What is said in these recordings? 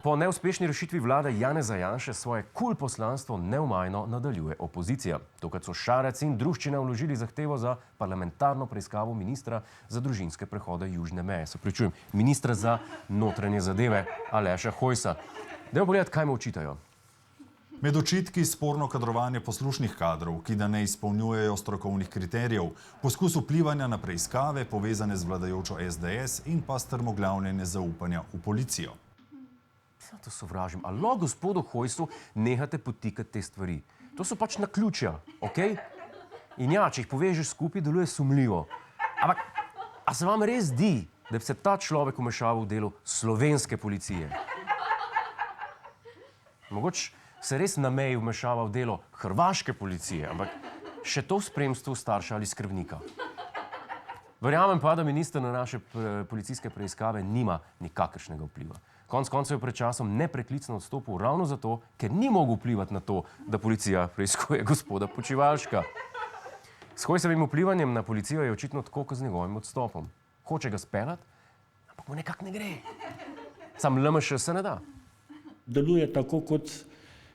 Po neuspešni rešitvi vlade Janeza Janše svoje poslanstvo neomajno nadaljuje opozicija. Tokrat so Šarec in druščina vložili zahtevo za parlamentarno preiskavo ministra za družinske prehode južne meje. Se pričujem, ministra za notranje zadeve Aleša Hojsa. Dajmo pogledati, kaj mu očitajo. Med očitki sporno kadrovanje poslušnih kadrov, ki da ne izpolnjujejo strokovnih kriterijev, poskus vplivanja na preiskave povezane z vladajočo SDS in pa strmoglavljanje zaupanja v policijo. To sovražim. Ali lahko gospodu Hojsu nehate potikati te stvari? To so pač naključja, okej? In ja, če jih povežeš skupaj, deluje sumljivo. Ampak, a se vam res zdi, da bi se ta človek vmešaval v delo slovenske policije? Mogoče se res na meji vmešava v delo hrvaške policije, ampak še to v spremstvu starša ali skrbnika. Verjamem pa, da minister na naše policijske preiskave nima nikakršnega vpliva. Konec koncev je pred časom nepreklicno odstopil ravno zato, ker ni mogel vplivati na to, da policija preiskuje gospoda Počivalška. S Hojsovim vplivanjem na policijo je očitno tako kot z njegovim odstopom. Hoče ga speljati, ampak mu nekako ne gre. Sam LMŠ se ne da. Deluje tako, kot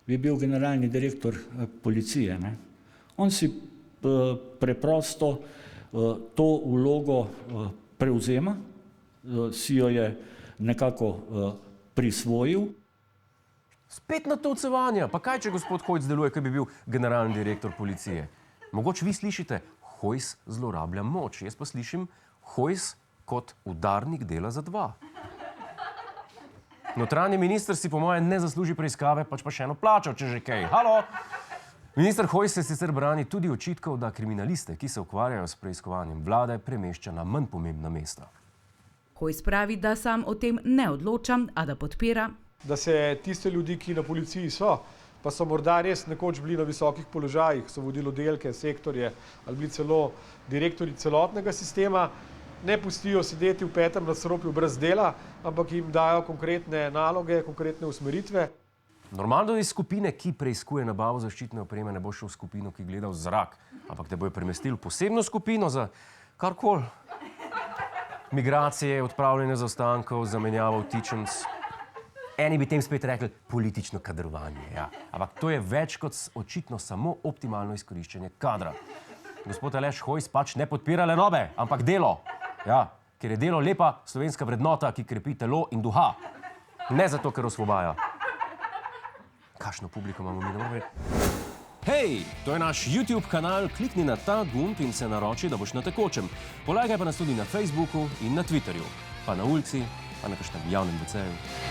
bi bil generalni direktor policije, ne? On si preprosto to vlogo prevzema, si jo je nekako prisvojil. Spet natolcevanja. Pa kaj, če gospod Hojs deluje, kot bi bil generalni direktor policije? Mogoče vi slišite, Hojs zlorablja moč. Jaz pa slišim, Hojs kot udarnik dela za dva. Notranji minister si po moje ne zasluži preiskave, pač pa še eno plačo, če že kaj. Halo! Minister Hojs se sicer brani tudi očitkov, da kriminaliste, ki se ukvarjajo s preiskovanjem vlade, premešča na manj pomembna mesta. Hojs pravi, da sam o tem ne odloča, a da podpira. Da se tiste ljudi, ki na policiji so, pa so morda res nekoč bili na visokih položajih, so vodili oddelke, sektorje ali bili celo direktorji celotnega sistema, ne pustijo sedeti v petem nadstropju brez dela, ampak jim dajo konkretne naloge, konkretne usmeritve. Normalno iz skupine, ki preiskuje nabavo zaščitne opreme, ne bo šel v skupino, ki gleda v zrak, ampak te bojo premestili v posebno skupino za karkoli. Migracije, odpravljanje zaostankov, zamenjava vtičenc. Eni bi tem spet rekli politično kadrovanje, ja. Ampak to je več kot očitno samo optimalno izkoriščenje kadra. Gospod Aleš Hojs pač ne podpira lenobe, ampak delo. Ja, ker je delo lepa slovenska vrednota, ki krepi telo in duha. Ne zato, ker osvobaja. Kakšno publiko imamo mi, ne morem vedeti. Hej, to je naš YouTube kanal, klikni na ta gumb in se naroči, da boš na tekočem. Polajkaj pa nas tudi na Facebooku in na Twitterju, pa na ulici, pa na kakšnem javnem WC-ju.